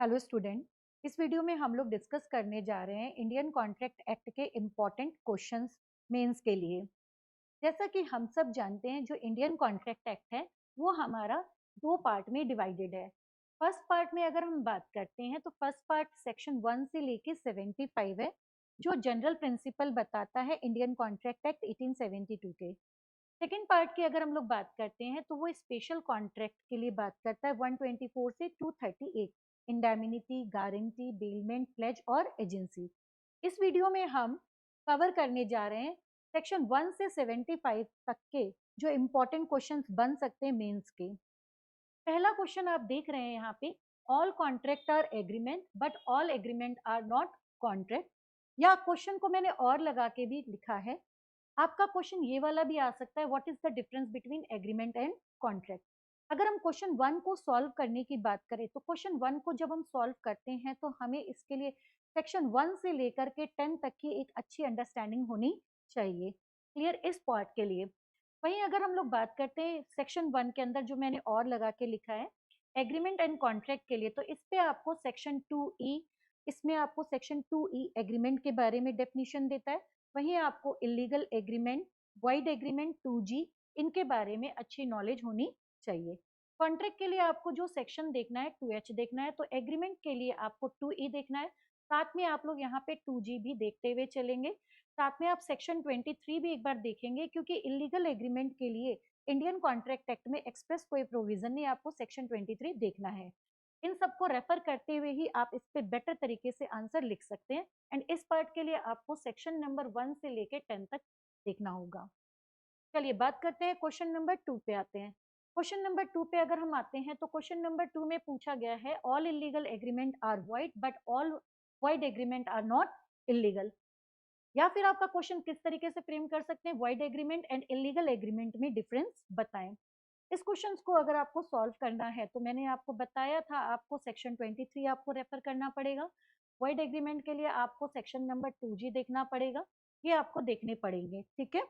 Hello student. इस video में हम लोग डिस्कस करने जा रहे हैं इंडियन कॉन्ट्रैक्ट एक्ट के इम्पॉर्टेंट क्वेश्चंस मेंस के लिए। जैसा कि हम सब जानते हैं, जो इंडियन कॉन्ट्रैक्ट एक्ट है वो हमारा दो पार्ट में डिवाइडेड है। फर्स्ट पार्ट में अगर हम बात करते हैं तो फर्स्ट पार्ट सेक्शन 1 से लेके 75 है, जो जनरल प्रिंसिपल बताता है इंडियन कॉन्ट्रैक्ट एक्ट 1872 के। सेकेंड पार्ट की अगर हम लोग बात करते हैं तो वो स्पेशल कॉन्ट्रैक्ट के लिए बात करता है 124 से 238, इंडेमिनिटी, गारंटी, बेलमेंट, प्लेज और एजेंसी। इस वीडियो में हम कवर करने जा रहे हैं सेक्शन 1 से 75 तक के जो इम्पोर्टेंट क्वेश्चंस बन सकते हैं मेंस के। पहला क्वेश्चन आप देख रहे हैं यहाँ पे, all contract are agreement but all agreement are not contract. या क्वेश्चन को मैंने और लगा के भी लिखा है। आपका क्वेश्चन ये वाला भी आ सकता है, what is the difference between agreement and contract. अगर हम क्वेश्चन 1 को सॉल्व करने की बात करें तो क्वेश्चन 1 को जब हम सॉल्व करते हैं तो हमें इसके लिए सेक्शन 1 से लेकर के 10 तक की एक अच्छी अंडरस्टैंडिंग होनी चाहिए। क्लियर इस पार्ट के लिए। वहीं अगर हम लोग बात करते हैं सेक्शन 1 के अंदर जो मैंने और लगा के लिखा है एग्रीमेंट एंड कॉन्ट्रैक्ट के लिए, तो इस पे आपको सेक्शन 2E, इसमें आपको सेक्शन 2E एग्रीमेंट के बारे में डेफिनेशन देता है। वहीं आपको illegal agreement, wide agreement, 2G, इनके बारे में अच्छी नॉलेज होनी चाहिए। कॉन्ट्रैक्ट के लिए आपको जो सेक्शन देखना है 2H देखना है, तो एग्रीमेंट के लिए आपको 2E देखना है। साथ में आप लोग यहाँ पे 2G भी देखते हुए चलेंगे। साथ में आप सेक्शन 23 भी एक बार देखेंगे, क्योंकि इलीगल एग्रीमेंट के लिए इंडियन कॉन्ट्रैक्ट एक्ट में एक्सप्रेस कोई प्रोविजन नहीं, आपको सेक्शन 23 देखना है। इन सबको रेफर करते हुए ही आप इस पे बेटर तरीके से आंसर लिख सकते हैं। एंड इस पार्ट के लिए आपको सेक्शन नंबर 1 से लेके 10 तक देखना होगा। चलिए बात करते हैं क्वेश्चन नंबर 2 पे आते हैं। क्वेश्चन नंबर 2 पे अगर हम आते हैं तो क्वेश्चन नंबर 2 में पूछा गया है all illegal agreement are void but all void agreement are not illegal. या फिर आपका क्वेश्चन किस तरीके से फ्रेम कर सकते हैं, wide agreement and illegal agreement में डिफरेंस बताएं। इस क्वेश्चंस को अगर आपको सॉल्व करना है तो मैंने आपको बताया था, आपको सेक्शन 23 आपको रेफर करना पड़ेगा। वाइड एग्रीमेंट के लिए आपको सेक्शन नंबर 2G देखना पड़ेगा। ये आपको देखने पड़ेंगे, ठीक है।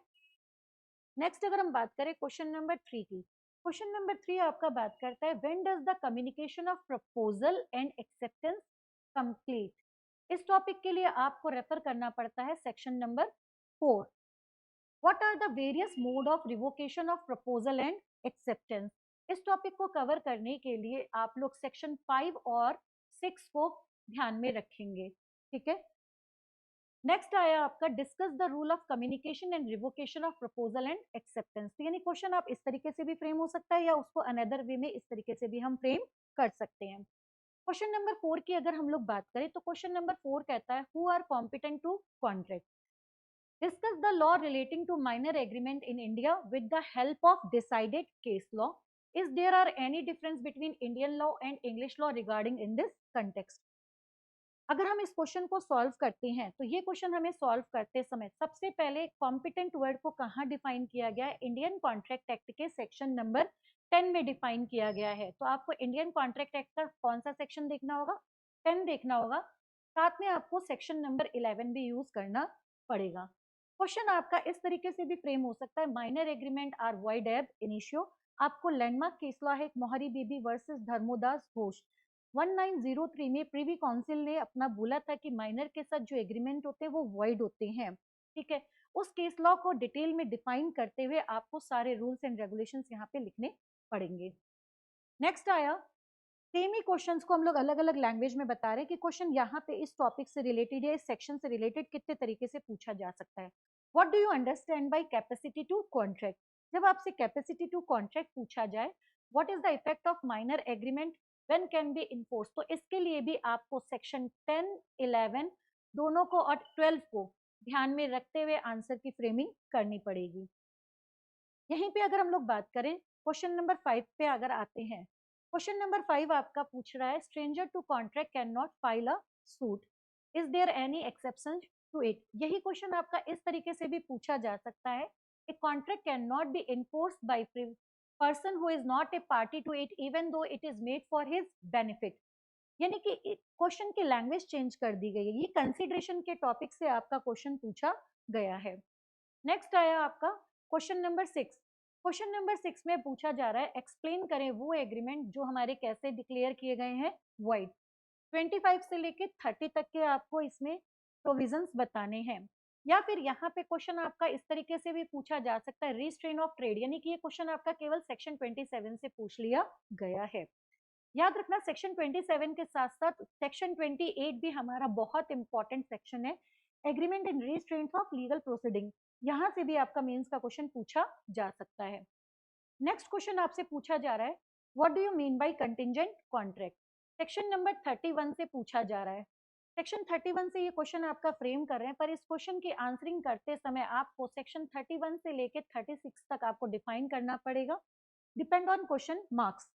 नेक्स्ट अगर हम बात करें क्वेश्चन नंबर 3 की, क्वेश्चन नंबर 3 आपका बात करता है when does the communication of proposal and acceptance complete. इस टॉपिक के लिए आपको रेफर करना पड़ता है section number 4। What are the various mode of revocation of proposal and acceptance. इस टॉपिक को कवर करने के लिए आप लोग सेक्शन 5 और 6 को ध्यान में रखेंगे, ठीक है। नेक्स्ट आया आपका discuss the rule of communication and revocation of proposal and acceptance. यानी क्वेश्चन आप इस तरीके से भी फ्रेम हो सकता है या उसको अनदर वे में इस तरीके से भी हम फ्रेम कर सकते हैं। क्वेश्चन नंबर 4 की अगर हम लोग बात करें तो क्वेश्चन नंबर 4 कहता है who are competent to contract. Discuss the law relating to minor agreement in India with the help of decided case law. Is there are any difference between Indian law and English law regarding in this context? अगर हम इस question को solve करते हैं तो ये question हमें solve करते समय सबसे पहले कॉम्पिटेंट वर्ड को कहाँ डिफाइन किया गया है, इंडियन कॉन्ट्रैक्ट एक्ट के सेक्शन नंबर 10 में डिफाइन किया गया है। तो आपको इंडियन कॉन्ट्रैक्ट एक्ट का कौन सा सेक्शन देखना होगा, 10 देखना होगा। साथ में आपको सेक्शन नंबर 11 भी यूज करना पड़ेगा। क्वेश्चन आपका इस तरीके से भी फ्रेम हो सकता है, minor agreement are void ab initio. आपको लैंडमार्क केस लॉ है मोहरी बीबी वर्सेस धर्मोदास घोष। 1903 में प्रीवी काउंसिल ने अपना बोला था कि माइनर के साथ जो एग्रीमेंट होते हैं वो वॉइड होते हैं, ठीक है। उस केस लॉ को डिटेल में डिफाइन करते हुए आपको सारे रूल्स एंड रेगुलेशंस यहाँ पे लिखने पड़ेंगे। नेक्स्ट आया, सेम ही क्वेश्चंस को हम लोग अलग अलग लैंग्वेज में बता रहे हैं कि क्वेश्चन यहाँ पे इस टॉपिक से रिलेटेड या इस सेक्शन से रिलेटेड कितने तरीके से पूछा जा सकता है। What do you understand by capacity to contract. जब आपसे कैपेसिटी टू कॉन्ट्रैक्ट पूछा जाए, what is the effect of minor agreement when can be enforce, तो इसके लिए भी आपको सेक्शन 10, 11 दोनों को और 12 को ध्यान में रखते हुए आंसर की फ्रेमिंग करनी पड़ेगी। यहीं पे अगर हम लोग बात करें क्वेश्चन नंबर 5 पे अगर आते हैं, क्वेश्चन नंबर 5 आपका पूछ रहा है stranger to contract can not file a suit, is there any exception to it. यही क्वेश्चन आपका इस तरीके से भी पूछा जा सकता है, a contract can not be enforced by person who is not a party to it even though it is made for his benefit. यानी कि क्वेश्चन की लैंग्वेज चेंज कर दी गई है, ये कंसिडरेशन के टॉपिक से आपका क्वेश्चन पूछा गया है। नेक्स्ट आया आपका क्वेश्चन नंबर 6। क्वेश्चन नंबर 6 में पूछा जा रहा है एक्सप्लेन करें वो एग्रीमेंट जो हमारे कैसे डिक्लेयर किए गए हैं, वाइड। 25 से लेके 30 तक के आपको इसमें प्रोविजंस बताने हैं। या फिर यहाँ पे क्वेश्चन आपका इस तरीके से भी पूछा जा सकता है, रिस्ट्रेन ऑफ ट्रेड, यानी कि ये क्वेश्चन आपका केवल सेक्शन 27 से पूछ लिया गया है। याद रखना सेक्शन 27 के साथ साथ सेक्शन 28 भी हमारा बहुत इंपॉर्टेंट सेक्शन है, agreement in restraint of legal proceeding. यहाँ से भी आपका मेंस का क्वेश्चन पूछा जा सकता है। नेक्स्ट क्वेश्चन आपसे पूछा जा रहा है, what do you mean by contingent contract, section number 31 से पूछा जा रहा है। सेक्शन 31 से ये क्वेश्चन आपका फ्रेम कर रहे हैं, पर इस क्वेश्चन की आंसरिंग करते समय आपको सेक्शन 31 से लेके 36 तक आपको डिफाइन करना पड़ेगा, depend on question marks.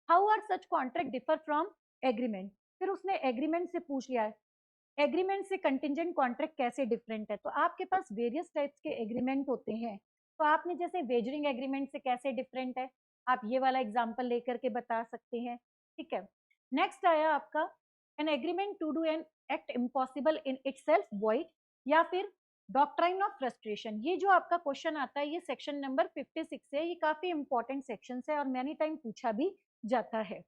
How are such contract differ from agreement, फिर उसने एग्रीमेंट से पूछ लिया है, एग्रीमेंट से कंटिंजेंट कॉन्ट्रैक्ट कैसे डिफरेंट है। तो आपके पास वेरियस टाइप्स के एग्रीमेंट होते हैं, तो आपने जैसे वेजरिंग एग्रीमेंट से कैसे डिफरेंट है, आप ये वाला एग्जांपल लेकर के बता सकते हैं, ठीक है। नेक्स्ट आया आपका an agreement to do an act impossible in itself void, या फिर डॉक्ट्राइन ऑफ फ्रस्ट्रेशन। ये जो आपका क्वेश्चन आता है ये सेक्शन नंबर 56 है, ये काफी इंपॉर्टेंट सेक्शन है और मैनी टाइम पूछा भी जाता है।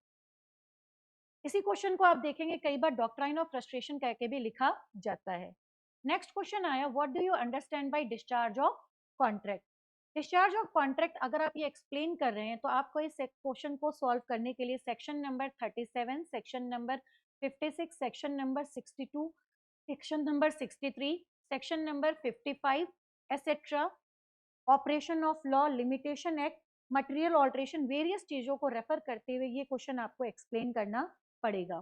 इसी क्वेश्चन को आप देखेंगे कई बार डॉक्ट्राइन ऑफ फ्रस्ट्रेशन कह के भी लिखा जाता है। नेक्स्ट क्वेश्चन आया, what do you understand bye discharge of contract. Discharge of contract अगर आप ये एक्सप्लेन कर रहे हैं तो आपको इस क्वेश्चन को सॉल्व करने के लिए section number 37, section number 56, section number 62, section number 63, section number 55 etcetera, operation of law, limitation act, material alteration, various चीजों को रेफर करते हुए ये क्वेश्चन आपको एक्सप्लेन करना पड़ेगा।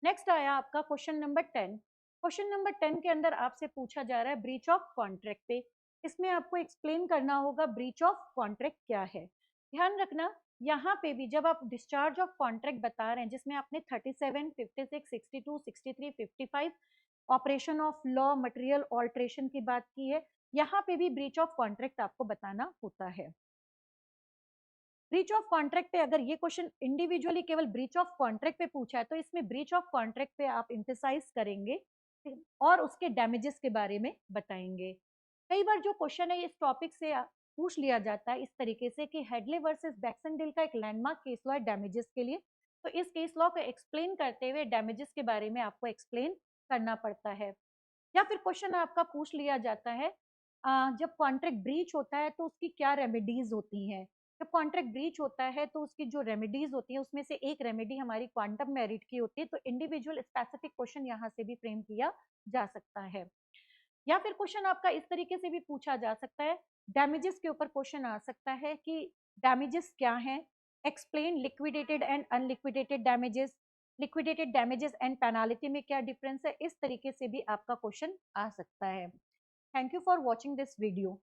नेक्स्ट आया आपका क्वेश्चन नंबर 10। क्वेश्चन नंबर 10 के अंदर आपसे पूछा जा रहा है ब्रीच ऑफ कॉन्ट्रैक्ट पे, इसमें आपको एक्सप्लेन करना होगा ब्रीच ऑफ कॉन्ट्रैक्ट क्या है। ध्यान रखना यहाँ पे भी जब आप डिस्चार्ज ऑफ कॉन्ट्रैक्ट बता रहे हैं जिसमें आपने 37, 56, 62, 63, 55 operation of law, material alteration की बात की है, यहाँ पे भी ब्रीच ऑफ कॉन्ट्रैक्ट आपको बताना होता है। ब्रीच ऑफ कॉन्ट्रैक्ट पे अगर ये क्वेश्चन इंडिविजुअली केवल ब्रीच ऑफ कॉन्ट्रैक्ट पे पूछा है तो इसमें ब्रीच ऑफ कॉन्ट्रैक्ट पे आप इंपसाइज करेंगे और उसके डैमेजेस के बारे में बताएंगे। कई बार जो क्वेश्चन है इस टॉपिक से पूछ लिया जाता है इस तरीके से कि हेडले वर्सेस बैक्सनडेल का एक लैंडमार्क केस लॉ है डैमेजेस के लिए, तो इस केस लॉ को एक्सप्लेन करते हुए डैमेजेस के बारे में आपको एक्सप्लेन करना पड़ता है। या फिर क्वेश्चन आपका पूछ लिया जाता है जब कॉन्ट्रैक्ट ब्रीच होता है तो उसकी क्या रेमेडीज होती हैं। जब कॉन्ट्रैक्ट ब्रीच होता है तो उसकी जो रेमेडीज होती है उसमें से एक रेमेडी हमारी क्वांटम मेरिट की होती है, तो इंडिविजुअल स्पेसिफिक क्वेश्चन यहाँ से भी फ्रेम किया जा सकता है। या फिर क्वेश्चन आपका इस तरीके से भी पूछा जा सकता है, डैमेजेस के ऊपर क्वेश्चन आ सकता है कि डैमेजेस क्या हैं, explain liquidated and unliquidated damages, liquidated damages and penalty में क्या डिफरेंस है, इस तरीके से भी आपका क्वेश्चन आ सकता है। Thank you for watching this video.